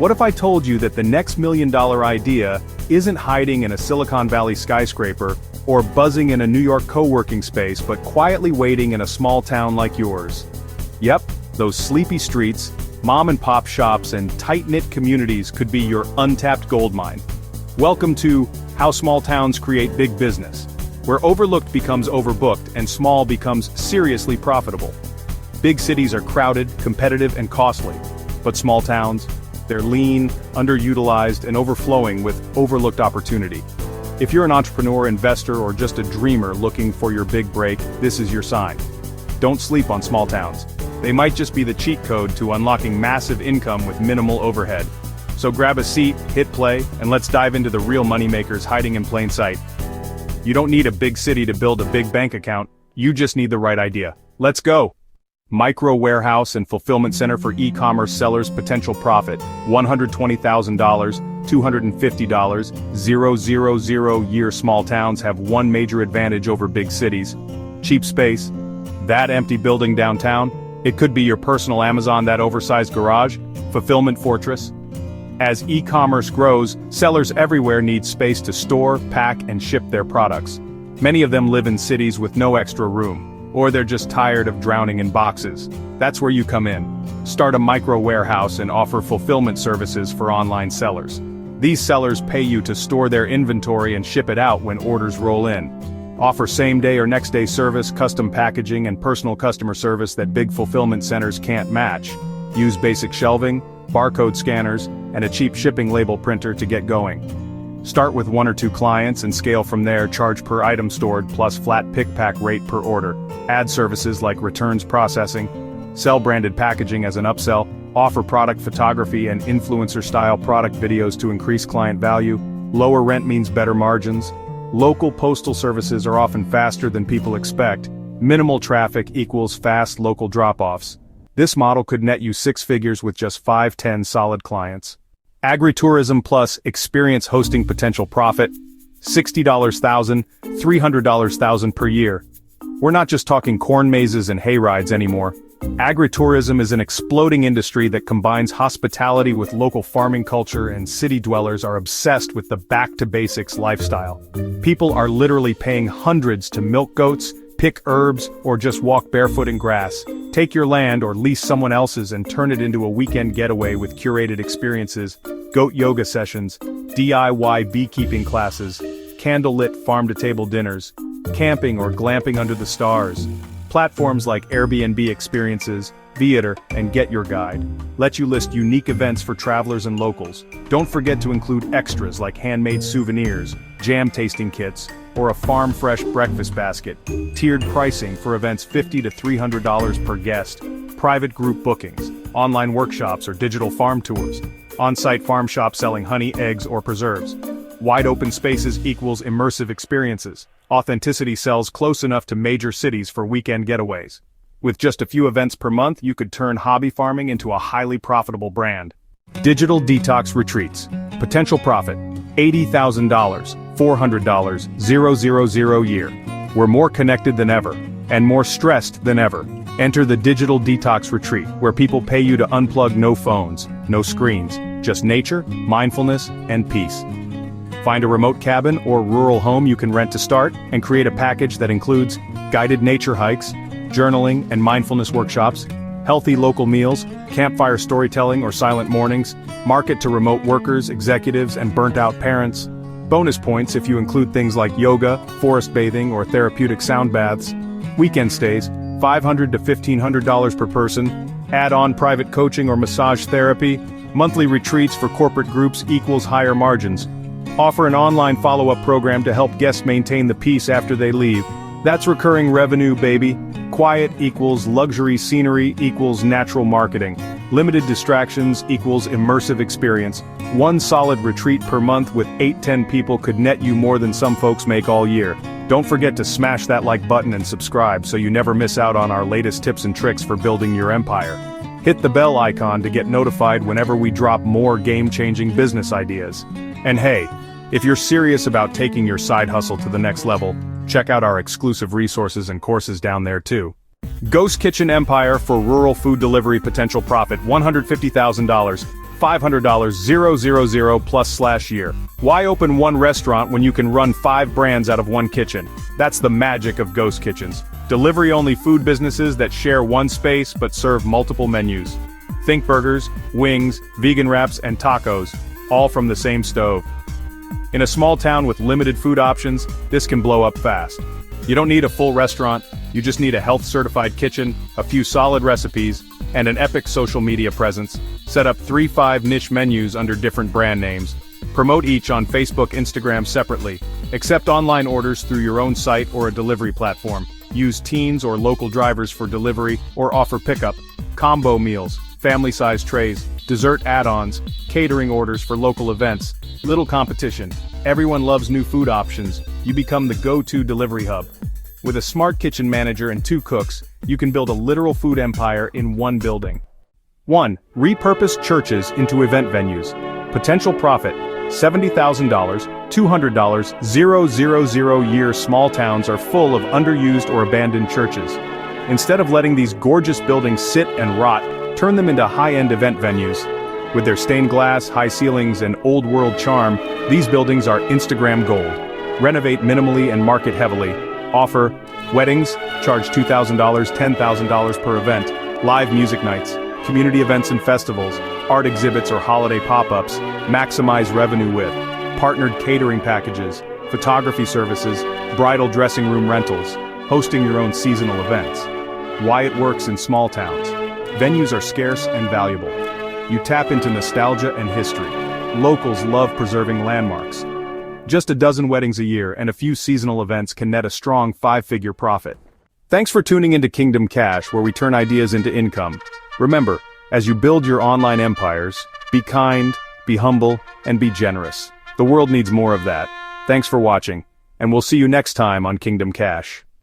What if I told you that the next $1 million idea isn't hiding in a Silicon Valley skyscraper or buzzing in a New York co-working space but quietly waiting in a small town like yours? Yep, those sleepy streets, mom-and-pop shops and tight-knit communities could be your untapped goldmine. Welcome to How Small Towns Create Big Business, where overlooked becomes overbooked and small becomes seriously profitable. Big cities are crowded, competitive, and costly, but small towns, they're lean, underutilized, and overflowing with overlooked opportunity. If you're an entrepreneur, investor, or just a dreamer looking for your big break, this is your sign. Don't sleep on small towns. They might just be the cheat code to unlocking massive income with minimal overhead. So grab a seat, hit play, and let's dive into the real moneymakers hiding in plain sight. You don't need a big city to build a big bank account, you just need the right idea. Let's go! Micro warehouse and fulfillment center for e-commerce sellers potential profit, $120,000, $250, 000 year. Small towns have one major advantage over big cities. Cheap space. That empty building downtown, it could be your personal Amazon, that oversized garage, fulfillment fortress. As e-commerce grows, sellers everywhere need space to store, pack, and ship their products. Many of them live in cities with no extra room, or they're just tired of drowning in boxes. That's where you come in. Start a micro warehouse and offer fulfillment services for online sellers. These sellers pay you to store their inventory and ship it out when orders roll in. Offer same-day or next-day service, custom packaging, and personal customer service that big fulfillment centers can't match. Use basic shelving, barcode scanners, and a cheap shipping label printer to get going. Start with 1 or 2 clients and scale from there. Charge per item stored plus flat pick-pack rate per order. Add services like returns processing. Sell branded packaging as an upsell. Offer product photography and influencer-style product videos to increase client value. Lower rent means better margins. Local postal services are often faster than people expect. Minimal traffic equals fast local drop-offs. This model could net you 6 figures with just 5-10 solid clients. Agritourism plus experience hosting potential profit, $60,000, $300,000 per year. We're not just talking corn mazes and hay rides anymore. Agritourism is an exploding industry that combines hospitality with local farming culture, and city dwellers are obsessed with the back-to-basics lifestyle. People are literally paying hundreds to milk goats, pick herbs, or just walk barefoot in grass. Take your land or lease someone else's and turn it into a weekend getaway with curated experiences, goat yoga sessions, DIY beekeeping classes, candlelit farm-to-table dinners, camping or glamping under the stars. Platforms like Airbnb Experiences, Viator, and Get Your Guide let you list unique events for travelers and locals. Don't forget to include extras like handmade souvenirs, jam tasting kits, or a farm-fresh breakfast basket. Tiered pricing for events $50 to $300 per guest. Private group bookings, online workshops or digital farm tours. On-site farm shop selling honey, eggs, or preserves. Wide open spaces equals immersive experiences. Authenticity sells close enough to major cities for weekend getaways. With just a few events per month, you could turn hobby farming into a highly profitable brand. Digital detox retreats. Potential profit, $80,000, $400, 000 year. We're more connected than ever, and more stressed than ever. Enter the Digital Detox Retreat, where people pay you to unplug. No phones, no screens, just nature, mindfulness, and peace. Find a remote cabin or rural home you can rent to start, and create a package that includes guided nature hikes, journaling and mindfulness workshops, healthy local meals, campfire storytelling or silent mornings, market to remote workers, executives, and burnt-out parents. Bonus points if you include things like yoga, forest bathing, or therapeutic sound baths. Weekend stays, $500 to $1,500 per person. Add-on private coaching or massage therapy. Monthly retreats for corporate groups equals higher margins. Offer an online follow-up program to help guests maintain the peace after they leave. That's recurring revenue, baby. Quiet equals luxury scenery equals natural marketing. Limited distractions equals immersive experience. One solid retreat per month with 8-10 people could net you more than some folks make all year. Don't forget to smash that like button and subscribe so you never miss out on our latest tips and tricks for building your empire. Hit the bell icon to get notified whenever we drop more game-changing business ideas. And hey, if you're serious about taking your side hustle to the next level, check out our exclusive resources and courses down there too. Ghost Kitchen Empire for rural food delivery potential profit, $150,000, $500,000 plus/year. Why open one restaurant when you can run 5 brands out of one kitchen? That's the magic of ghost kitchens. Delivery-only food businesses that share one space but serve multiple menus. Think burgers, wings, vegan wraps, and tacos, all from the same stove. In a small town with limited food options, this can blow up fast. You don't need a full restaurant, you just need a health-certified kitchen, a few solid recipes, and an epic social media presence. Set up 3-5 niche menus under different brand names. Promote each on Facebook, Instagram separately. Accept online orders through your own site or a delivery platform. Use teens or local drivers for delivery or offer pickup. Combo meals, family-sized trays, dessert add-ons, catering orders for local events. Little competition. Everyone loves new food options. You become the go-to delivery hub. With a smart kitchen manager and 2 cooks, you can build a literal food empire in one building. 1. Repurpose churches into event venues. Potential profit: $70,000, $200, 000 small towns are full of underused or abandoned churches. Instead of letting these gorgeous buildings sit and rot, turn them into high-end event venues. With their stained glass, high ceilings, and old-world charm, these buildings are Instagram gold. Renovate minimally and market heavily. Offer weddings, charge $2,000, $10,000 per event, live music nights, community events and festivals, art exhibits or holiday pop-ups. Maximize revenue with partnered catering packages, photography services, bridal dressing room rentals, hosting your own seasonal events. Why it works in small towns. Venues are scarce and valuable. You tap into nostalgia and history. Locals love preserving landmarks. Just a dozen weddings a year and a few seasonal events can net a strong 5-figure profit. Thanks for tuning into Kingdom Cash, where we turn ideas into income. Remember, as you build your online empires, be kind, be humble, and be generous. The world needs more of that. Thanks for watching, and we'll see you next time on Kingdom Cash.